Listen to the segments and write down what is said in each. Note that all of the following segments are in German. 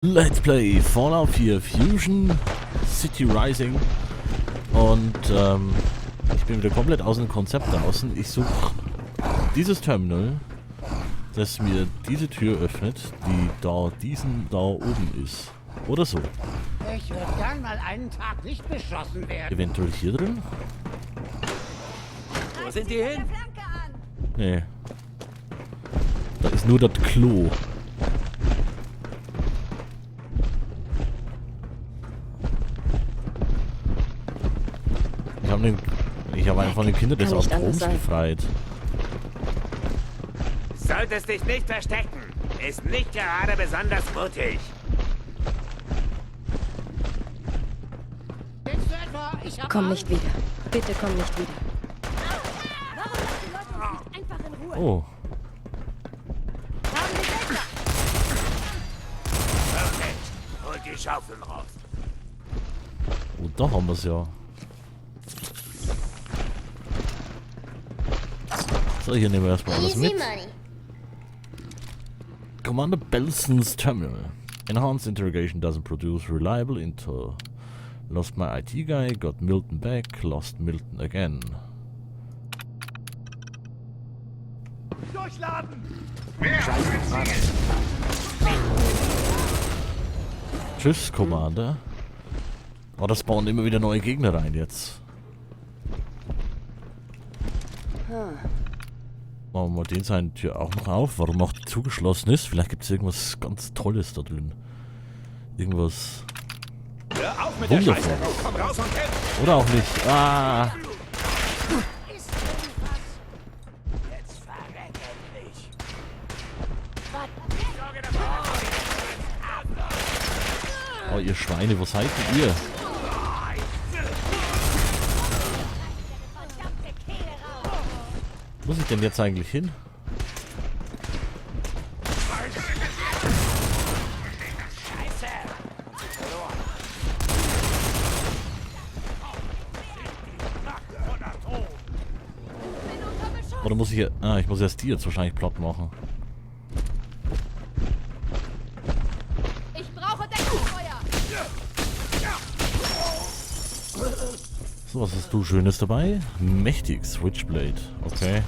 Let's Play Fallout 4 Fusion City Rising und ich bin wieder komplett aus dem Konzept draußen. Ich suche dieses Terminal, das mir diese Tür öffnet, die da oben ist. Oder so. Ich würde gern mal einen Tag nicht beschossen werden. Eventuell hier drin? Wo sind die hin? Nee. Da ist nur das Klo. Ich habe einen von den Kindern des Atoms befreit. Solltest dich nicht verstecken. Ist nicht gerade besonders mutig. Komm nicht wieder. Bitte komm nicht wieder. Warum lassen die Leute uns nicht einfach in Ruhe? Oh. Haben Sie Messer? Perfekt. Holt die Schaufeln raus. Oh, da haben wir es ja. So, hier nehmen wir erstmal alles mit. Commander Belson's Terminal. Enhanced interrogation doesn't produce reliable info. Lost my IT guy, got Milton back, lost Milton again. Durchladen! Tschüss, Commander. Oh, da spawnen immer wieder neue Gegner rein jetzt. Machen wir den seine Tür auch noch auf. Warum auch die zugeschlossen ist? Vielleicht gibt es irgendwas ganz Tolles da drin. Irgendwas wundervoll. Komm raus und kämpf. Oder auch nicht. Ah! Jetzt verreck endlich. Oh, ihr Schweine, wo seid denn ihr? Wo muss ich denn jetzt eigentlich hin? Oder muss ich hier... Ah, ich muss erst die jetzt wahrscheinlich platt machen. Ich brauche Deckungsfeuer! So, was hast du Schönes dabei? Mächtig, Switchblade. Okay.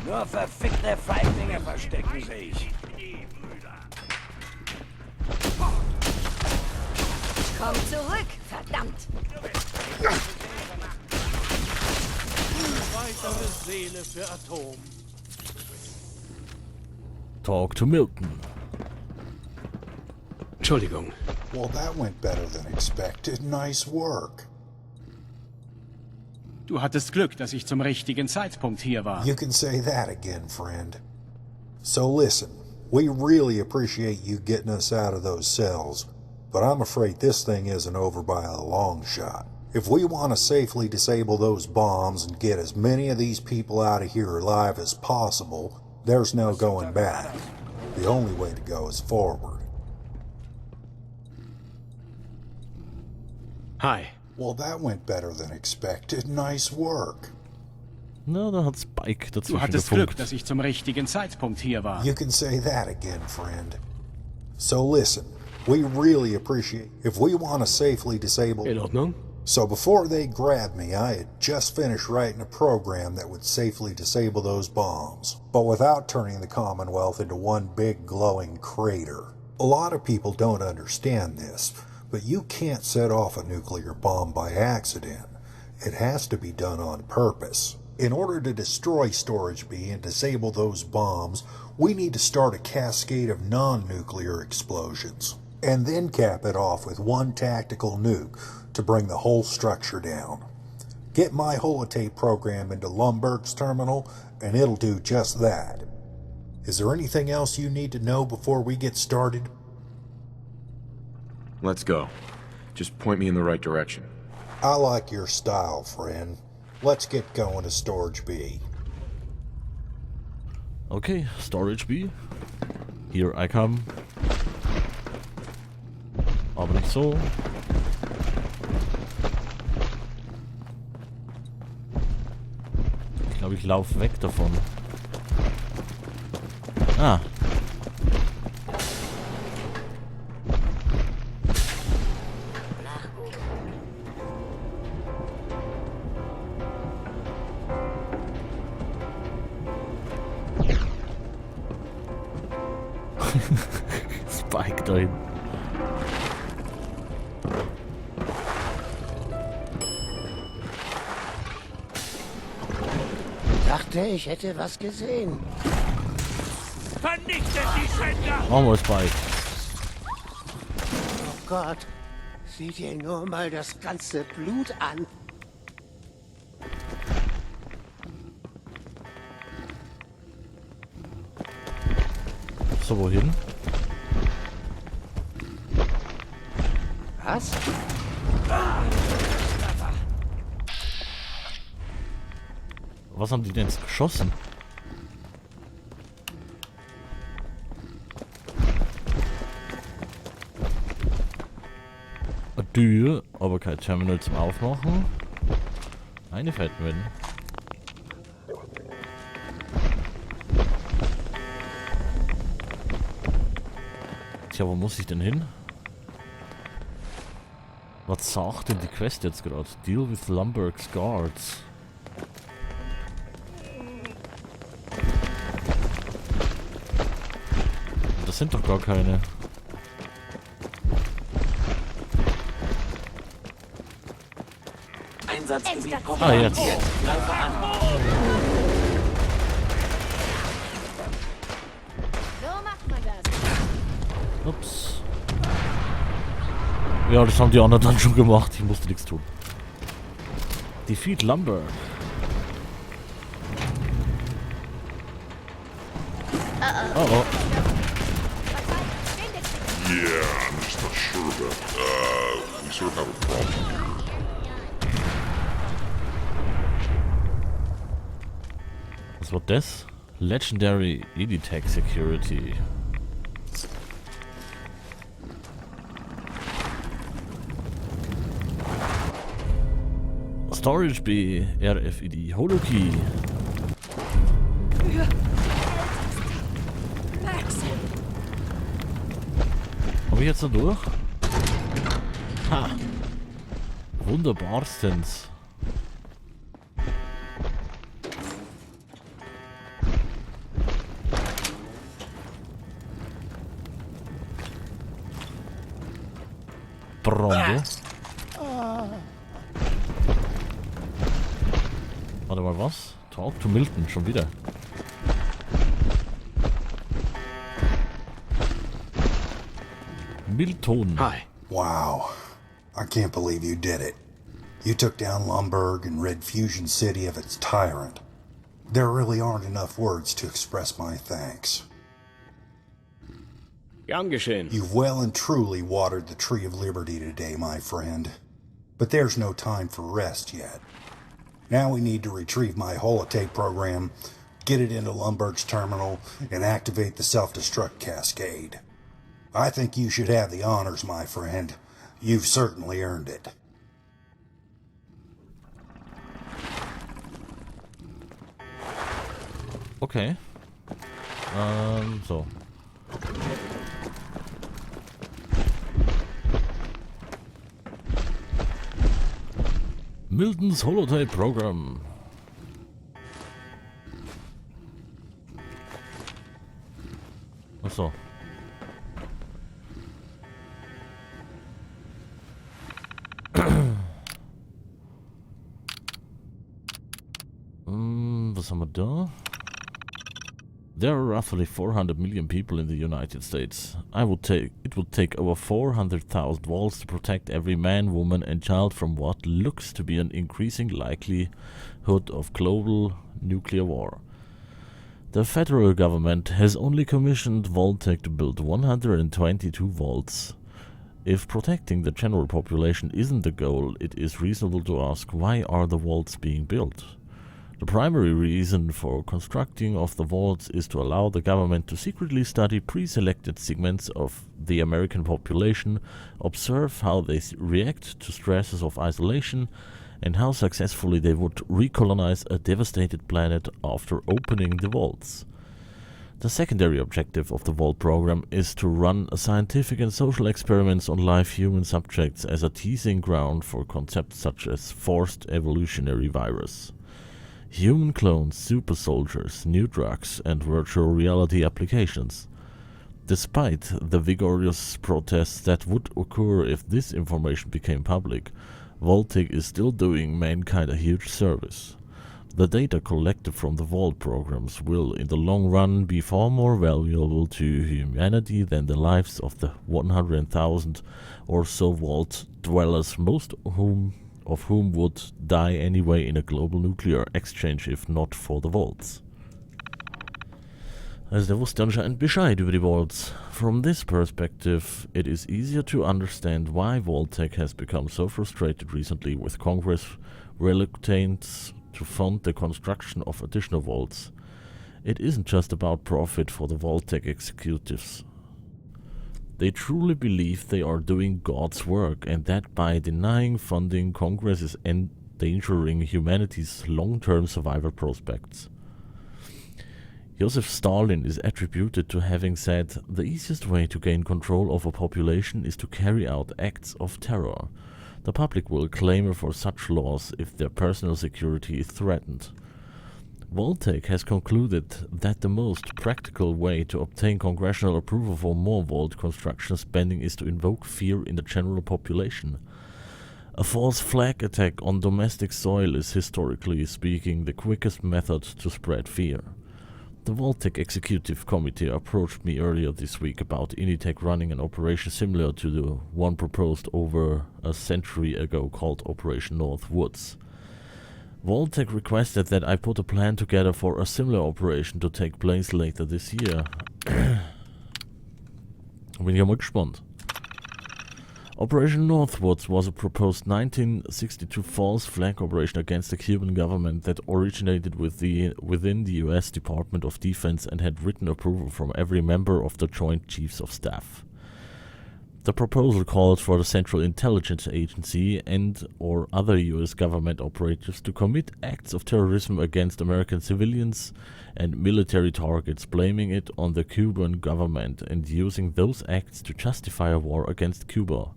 Nur verfickte Feiglinge verstecken sich. Komm zurück, verdammt! Weitere Seele für Atom. Talk to Milton. Entschuldigung. Well, that went better than expected. Nice work. Du hattest Glück, dass ich zum richtigen Zeitpunkt hier war. You can say that again, friend. So listen, we really appreciate you getting us out of those cells, but I'm afraid this thing isn't over by a long shot. If we want to safely disable those bombs and get as many of these people out of here alive as possible, there's no going back. The only way to go is forward. Hi. Well, that went better than expected. Nice work. Na, da hat Spike dazwischen Du hattest gefunkt. Glück, dass ich zum richtigen Zeitpunkt hier war. You can say that again, friend. So listen, we really appreciate if we want to safely disable... In Ordnung? So before they grabbed me, I had just finished writing a program that would safely disable those bombs, but without turning the Commonwealth into one big glowing crater. A lot of people don't understand this, but you can't set off a nuclear bomb by accident. It has to be done on purpose. In order to destroy Storage B and disable those bombs, we need to start a cascade of non-nuclear explosions, and then cap it off with one tactical nuke to bring the whole structure down. Get my holotape program into Lumberg's terminal, and it'll do just that. Is there anything else you need to know before we get started? Let's go. Just point me in the right direction. I like your style, friend. Let's get going to Storage B. Okay, Storage B. Here I come. Aber nicht so. Ich glaube, ich laufe weg davon. Ah. Spike da hin. Dachte, ich hätte was gesehen. Vernichtet die Schänder! Machen wir Spike. Oh Gott, sieh dir nur mal das ganze Blut an. So, wohin? Was? Was haben die denn jetzt geschossen? Eine Tür, aber kein Terminal zum Aufmachen. Eine fällt mir hin. Tja, wo muss ich denn hin? Was sagt denn die Quest jetzt gerade? Deal with Lumberg's Guards. Das sind doch gar keine. Einsatzgebiet Ah, jetzt. Greife an. So macht man das. Ups. Ja, das haben die anderen dann schon gemacht. Ich musste nichts tun. Defeat Lumber. Oh oh. Yeah, I'm just not sure about, we sort of have a problem. Was war das? Legendary Editech Security. Storage B, RFID, Holokey. Komm ich jetzt da durch? Ha! Wunderbarstens. Pronto. Warte mal, was? Talk to Milton, schon wieder. Milton. Hi. Wow. I can't believe you did it. You took down Lumberg and rid Fusion City of its tyrant. There really aren't enough words to express my thanks. Gern geschehen. You've well and truly watered the Tree of Liberty today, my friend. But there's no time for rest yet. Now we need to retrieve my holotape program, get it into Lumberg's terminal, and activate the self-destruct cascade. I think you should have the honors, my friend. You've certainly earned it. Okay. So. Milton's Holotape Program. Achso. Was haben wir da? There are roughly 400 million people in the United States. It would take over 400,000 volts to protect every man, woman and child from what looks to be an increasing likelihood of global nuclear war. The federal government has only commissioned Voltec to build 122 volts. If protecting the general population isn't the goal, it is reasonable to ask, why are the vaults being built? The primary reason for constructing of the vaults is to allow the government to secretly study pre-selected segments of the American population, observe how they react to stresses of isolation, and how successfully they would recolonize a devastated planet after opening the vaults. The secondary objective of the Vault program is to run scientific and social experiments on live human subjects as a teasing ground for concepts such as forced evolutionary virus, human clones, super soldiers, new drugs, and virtual reality applications. Despite the vigorous protests that would occur if this information became public, Vault-Tec is still doing mankind a huge service. The data collected from the Vault programs will, in the long run, be far more valuable to humanity than the lives of the 100,000 or so Vault dwellers, most of whom would die anyway in a global nuclear exchange if not for the Vaults. Also der wusste anscheinend Bescheid über die Vaults. From this perspective, it is easier to understand why Vault-Tec has become so frustrated recently with Congress reluctant to fund the construction of additional vaults. It isn't just about profit for the Vault-Tec executives. They truly believe they are doing God's work, and that by denying funding, Congress is endangering humanity's long-term survival prospects. Joseph Stalin is attributed to having said, "The easiest way to gain control of a population is to carry out acts of terror. The public will clamour for such laws if their personal security is threatened." Vault-Tec has concluded that the most practical way to obtain congressional approval for more vault construction spending is to invoke fear in the general population. A false flag attack on domestic soil is, historically speaking, the quickest method to spread fear. The Vault-Tec Executive Committee approached me earlier this week about Initech running an operation similar to the one proposed over a century ago called Operation Northwoods. Vault-Tec requested that I put a plan together for a similar operation to take place later this year. Bin ja mal gespannt. Operation Northwoods was a proposed 1962 false flag operation against the Cuban government that originated within the US Department of Defense and had written approval from every member of the Joint Chiefs of Staff. The proposal called for the Central Intelligence Agency and or other US government operatives to commit acts of terrorism against American civilians and military targets, blaming it on the Cuban government and using those acts to justify a war against Cuba.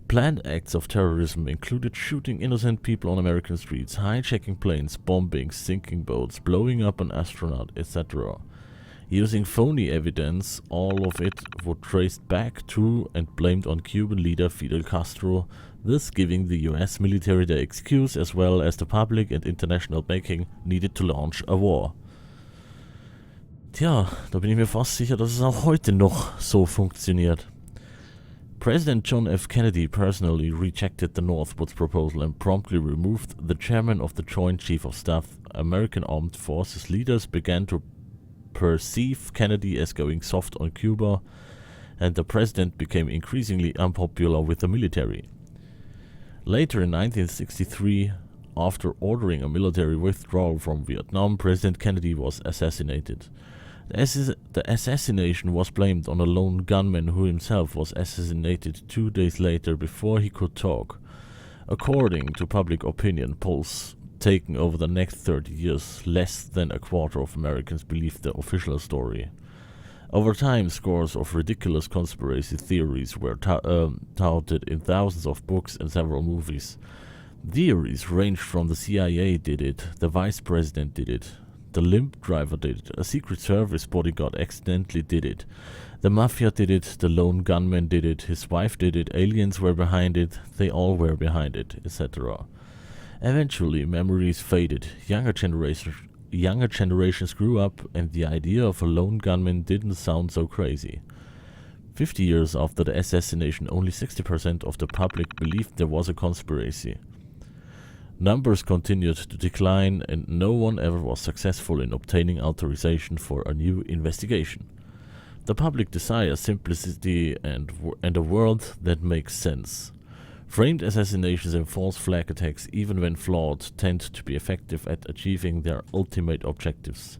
Planned acts of terrorism included shooting innocent people on American streets, hijacking planes, bombing, sinking boats, blowing up an astronaut, etc. Using phony evidence, all of it was traced back to and blamed on Cuban leader Fidel Castro, thus giving the US military the excuse as well as the public and international backing needed to launch a war. Tja, da bin ich mir fast sicher, dass es auch heute noch so funktioniert. President John F. Kennedy personally rejected the Northwoods proposal and promptly removed the chairman of the Joint Chief of Staff. American Armed Forces leaders began to perceive Kennedy as going soft on Cuba, and the president became increasingly unpopular with the military. Later in 1963, after ordering a military withdrawal from Vietnam, President Kennedy was assassinated. The assassination was blamed on a lone gunman who himself was assassinated 2 days later before he could talk. According to public opinion polls taken over the next 30 years, less than a quarter of Americans believed the official story. Over time, scores of ridiculous conspiracy theories were touted in thousands of books and several movies. Theories ranged from the CIA did it, the vice president did it, the limp driver did it, a Secret Service bodyguard accidentally did it, the mafia did it, the lone gunman did it, his wife did it, aliens were behind it, they all were behind it, etc. Eventually, memories faded, younger generations grew up, and the idea of a lone gunman didn't sound so crazy. 50 years after the assassination, only 60% of the public believed there was a conspiracy. Numbers continued to decline, and no one ever was successful in obtaining authorization for a new investigation. The public desires simplicity and a world that makes sense. Framed assassinations and false flag attacks, even when flawed, tend to be effective at achieving their ultimate objectives.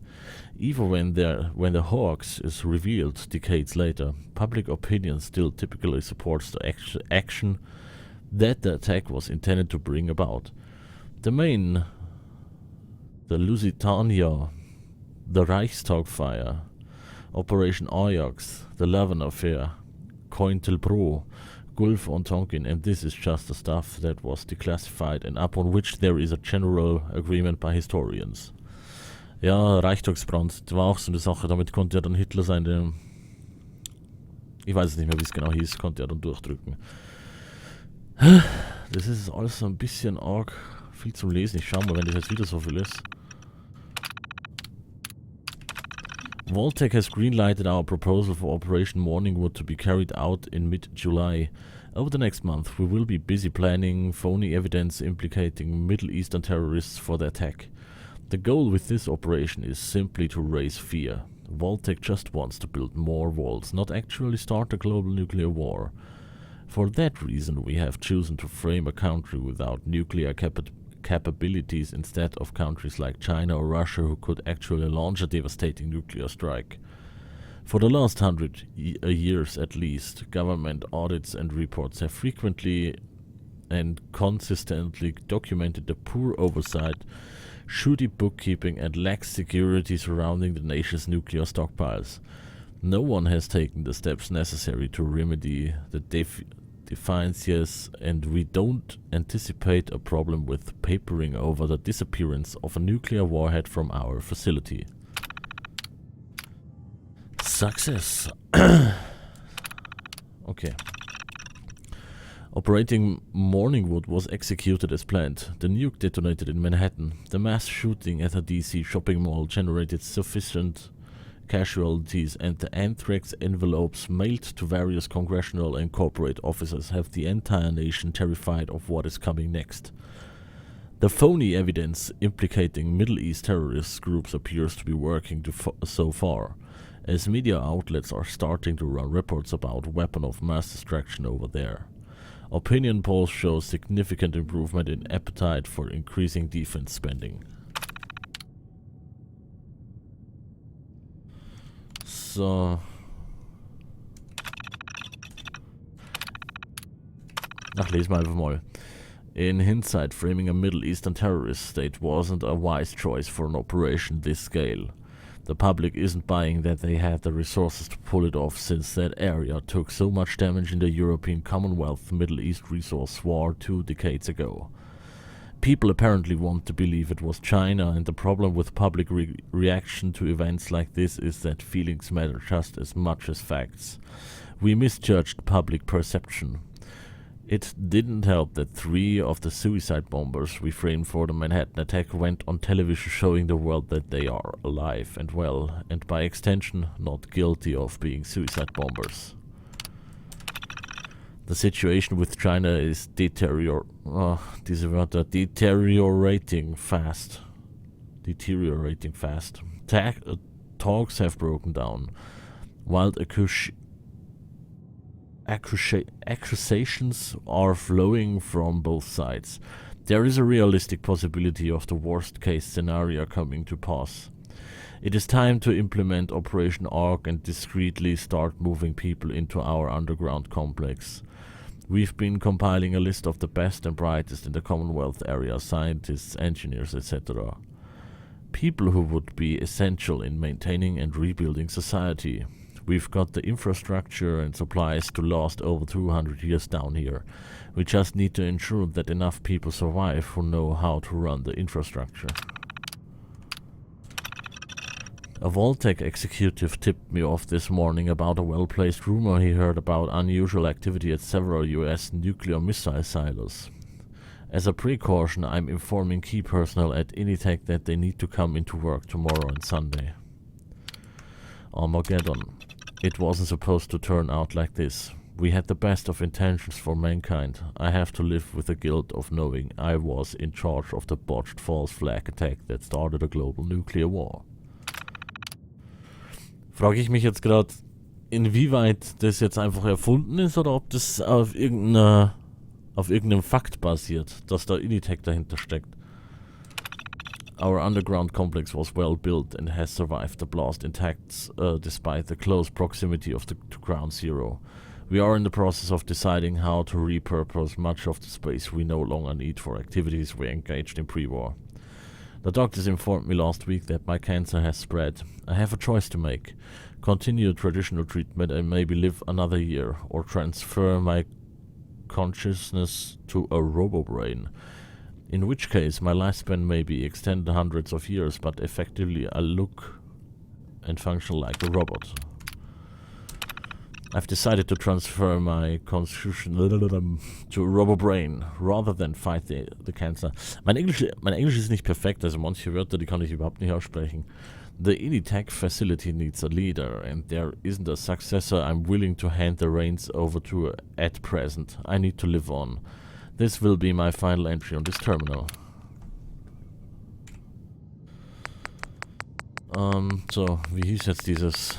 Even when the hoax is revealed decades later, public opinion still typically supports the action that the attack was intended to bring about. The Lusitania, the Reichstag fire, Operation Ajax, the Levin affair, Cointelpro, Gulf on Tonkin, and this is just the stuff that was declassified and upon which there is a general agreement by historians. Ja, Reichstagsbrand, das war auch so eine Sache, damit konnte ja dann Hitler seine Ich weiß nicht mehr, wie es genau hieß, konnte er dann durchdrücken. Das ist alles so ein bisschen arg viel zum Lesen. Ich schau mal, wenn das jetzt wieder so viel ist. Vaultec has greenlighted our proposal for Operation Morningwood to be carried out in mid-July. Over the next month, we will be busy planning phony evidence implicating Middle Eastern terrorists for the attack. The goal with this operation is simply to raise fear. Vaultec just wants to build more walls, not actually start a global nuclear war. For that reason, we have chosen to frame a country without nuclear capabilities instead of countries like China or Russia who could actually launch a devastating nuclear strike. For the last 100 years at least, government audits and reports have frequently and consistently documented the poor oversight, shoddy bookkeeping and lax security surrounding the nation's nuclear stockpiles. No one has taken the steps necessary to remedy the deficiencies, and we don't anticipate a problem with papering over the disappearance of a nuclear warhead from our facility. Success. Okay. Operating Morningwood was executed as planned. The nuke detonated in Manhattan. The mass shooting at a DC shopping mall generated sufficient casualties, and the anthrax envelopes mailed to various congressional and corporate offices have the entire nation terrified of what is coming next. The phony evidence implicating Middle East terrorist groups appears to be working so far, as media outlets are starting to run reports about weapon of mass destruction over there. Opinion polls show significant improvement in appetite for increasing defense spending. So. Ach, lesen wir einfach mal. In hindsight, framing a Middle Eastern terrorist state wasn't a wise choice for an operation this scale. The public isn't buying that they had the resources to pull it off, since that area took so much damage in the European Commonwealth Middle East Resource War 2 decades ago. People apparently want to believe it was China, and the problem with public reaction to events like this is that feelings matter just as much as facts. We misjudged public perception. It didn't help that 3 of the suicide bombers we framed for the Manhattan attack went on television showing the world that they are alive and well, and by extension not guilty of being suicide bombers. The situation with China is deteriorating fast. Talks have broken down. Wild accusations are flowing from both sides. There is a realistic possibility of the worst-case scenario coming to pass. It is time to implement Operation Ark and discreetly start moving people into our underground complex. We've been compiling a list of the best and brightest in the Commonwealth area, scientists, engineers, etc. People who would be essential in maintaining and rebuilding society. We've got the infrastructure and supplies to last over 200 years down here. We just need to ensure that enough people survive who know how to run the infrastructure. A Vaultec executive tipped me off this morning about a well-placed rumor he heard about unusual activity at several US nuclear missile silos. As a precaution, I'm informing key personnel at Initech that they need to come into work tomorrow and Sunday. Armageddon. It wasn't supposed to turn out like this. We had the best of intentions for mankind. I have to live with the guilt of knowing I was in charge of the botched false flag attack that started a global nuclear war. Frage ich mich jetzt gerade, inwieweit das jetzt einfach erfunden ist oder ob das auf irgendeinem Fakt basiert, dass da Initech dahinter steckt. Our underground complex was well built and has survived the blast intact despite the close proximity to Ground Zero. We are in the process of deciding how to repurpose much of the space we no longer need for activities we engaged in pre-war. The doctors informed me last week that my cancer has spread. I have a choice to make. Continue traditional treatment and maybe live another year, or transfer my consciousness to a robo-brain. In which case, my lifespan may be extended hundreds of years, but effectively I look and function like a robot. I've decided to transfer my constitution to RoboBrain rather than fight the cancer. Mein Englisch ist nicht perfekt, also manche Wörter, die kann ich überhaupt nicht aussprechen. The Initech facility needs a leader, and there isn't a successor I'm willing to hand the reins over to at present. I need to live on. This will be my final entry on this terminal. So, wie hieß jetzt dieses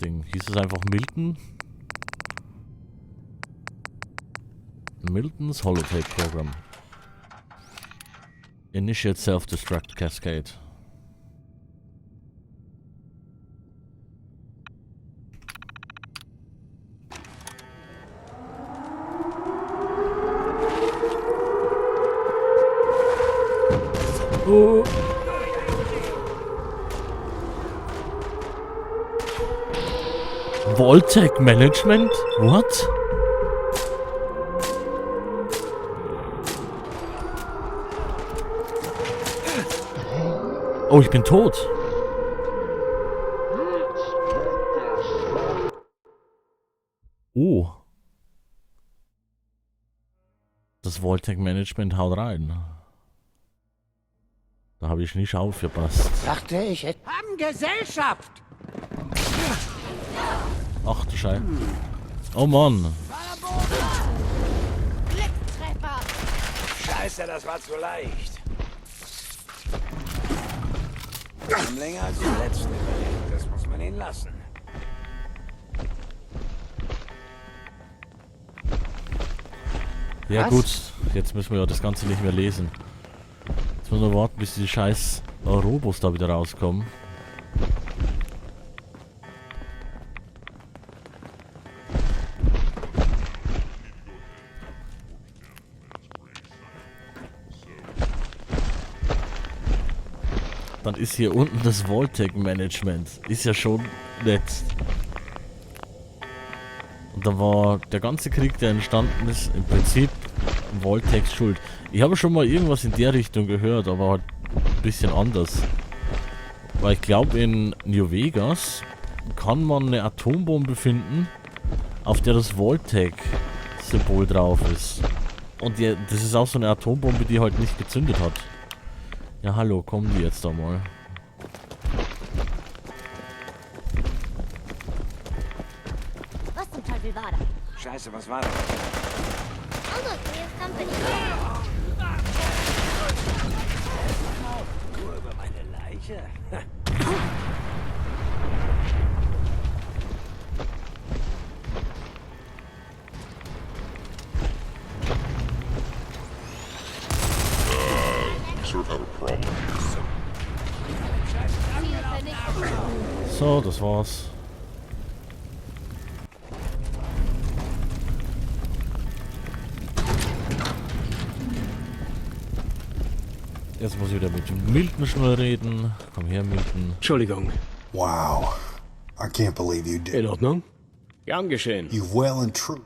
Ding? Hieß es einfach Milton? Milton's Holotape Program. Initiate Self-Destruct Cascade. Oh. Voltec Management? What? Oh, ich bin tot. Oh. Das Voltec Management haut rein. Da habe ich nicht aufgepasst. Dachte ich, haben Gesellschaft. Ach du Scheiße. Oh Mann. Blicktreffer. Scheiße, das war zu leicht. Länger als der letzte überlebt, das muss man ihn lassen. Ja gut, jetzt müssen wir ja das Ganze nicht mehr lesen. Jetzt müssen wir warten, bis die scheiß Robos da wieder rauskommen. Dann ist hier unten das Voltec Management. Ist ja schon nett. Und da war der ganze Krieg, der entstanden ist, im Prinzip Voltecs Schuld. Ich habe schon mal irgendwas in der Richtung gehört, aber halt ein bisschen anders. Weil ich glaube, in New Vegas kann man eine Atombombe finden, auf der das Voltec-Symbol drauf ist. Und das ist auch so eine Atombombe, die halt nicht gezündet hat. Ja, hallo, kommen die jetzt da mal. Was zum Teufel war da? Scheiße, was war das? Nur über meine Leiche? Sort of have a problem. So, das war's. Jetzt muss ich wieder mit Milton schnell reden. Komm her, Milton. Entschuldigung. Wow. I can't believe you did. In Ordnung? Gern geschehen. You've well and true.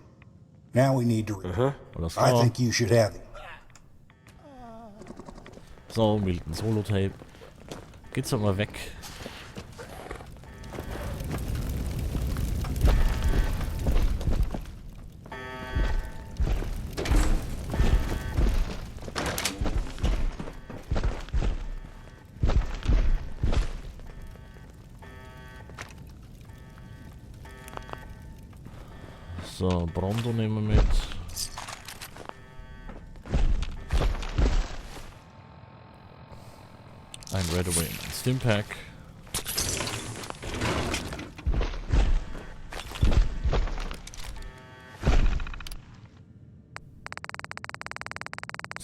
Now we need to. Alles I klar. think you should have it. So, Miltons Holotape. Geht's doch mal weg. So, Brondo nehmen wir mit. Ein Red Away, ein Stimpack.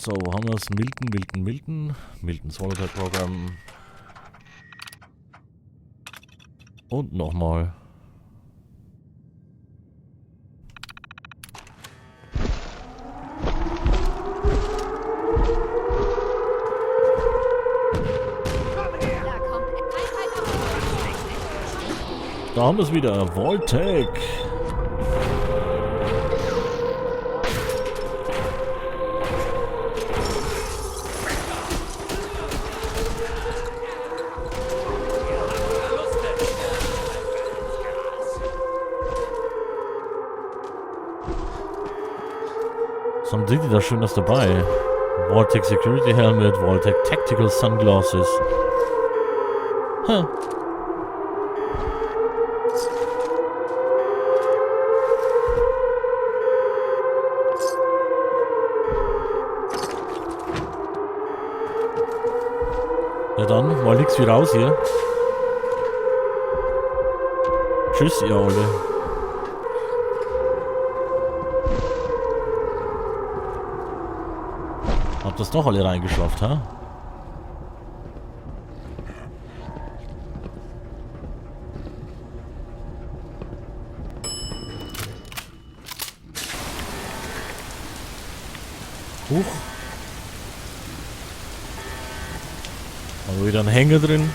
So, wo haben wir es? Milton. Miltons Holotape Programm. Und nochmal. Da haben wir es wieder. Voltec. Was haben die da Schönes dabei? Vault-Tec Security Helmet, Vault-Tec Tactical Sunglasses. Huh. Ja dann, mal nix wie raus hier. Tschüss, ihr alle. Habt das doch alle reingeschafft, ha? Huch. Also wieder ein Hänger drin.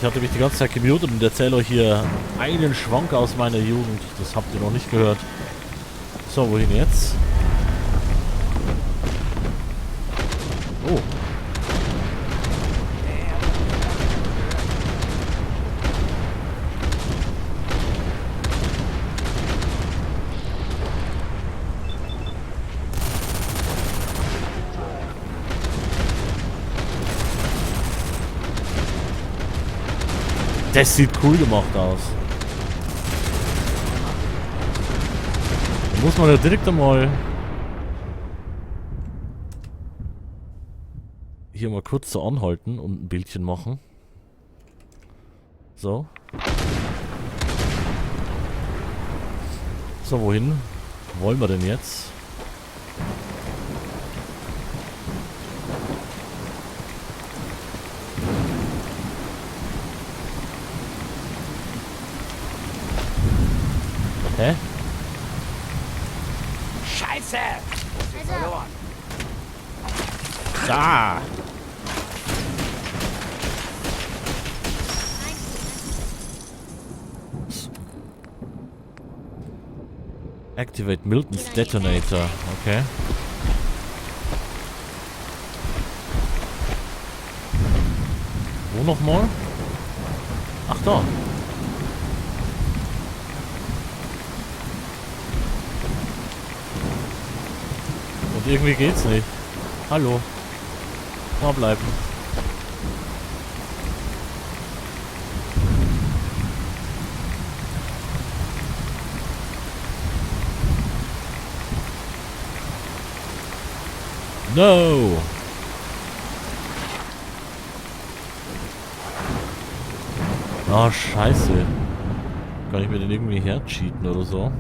Ich hatte mich die ganze Zeit gemutet und erzähle euch hier einen Schwank aus meiner Jugend. Das habt ihr noch nicht gehört. So, wohin jetzt? Oh. Das sieht cool gemacht aus. Da muss man ja direkt einmal hier mal kurz so anhalten und ein Bildchen machen. So. So, wohin wollen wir denn jetzt? Hä? Scheiße! Ich bin verloren. Da! Activate Milton's Detonator. Okay. Wo nochmal? Ach da. Und irgendwie geht's nicht. Hallo. Mal bleiben. No! Ah, scheiße. Kann ich mir den irgendwie hercheaten oder so?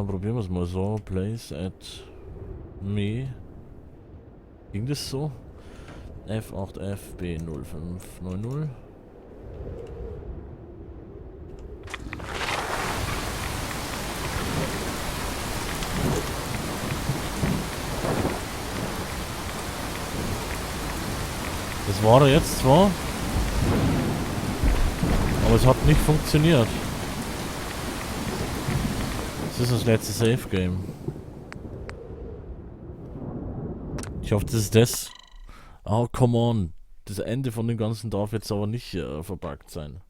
Probieren wir es mal so. Place at me. Ging das so? F8FB0590. Das war er jetzt zwar, aber es hat nicht funktioniert. Das ist das letzte Safe Game. Ich hoffe, das ist das. Oh, come on. Das Ende von dem Ganzen darf jetzt aber nicht verbuggt sein.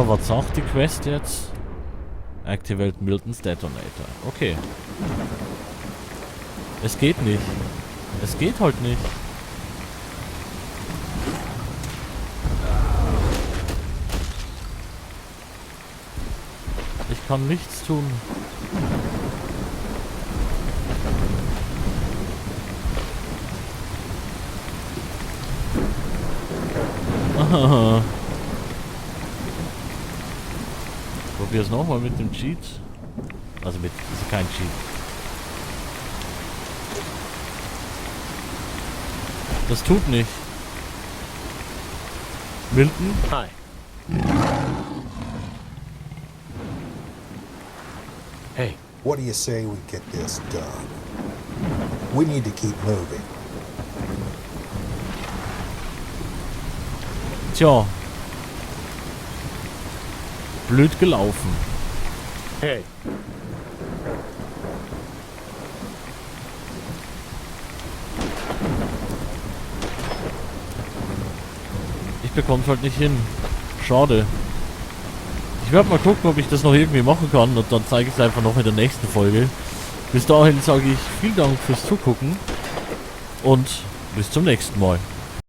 So, was sagt die Quest jetzt? Activate Milton's Detonator. Okay. Es geht nicht. Es geht halt nicht. Ich kann nichts tun. Probier es nochmal mit dem Cheat. Also mit, ist kein Cheat. Das tut nicht. Milton? Hi. Hey. What do you say we get this done? We need to keep moving. Tja. Blöd gelaufen. Hey. Ich bekomme es halt nicht hin. Schade. Ich werde mal gucken, ob ich das noch irgendwie machen kann und dann zeige ich es einfach noch in der nächsten Folge. Bis dahin sage ich vielen Dank fürs Zugucken und bis zum nächsten Mal.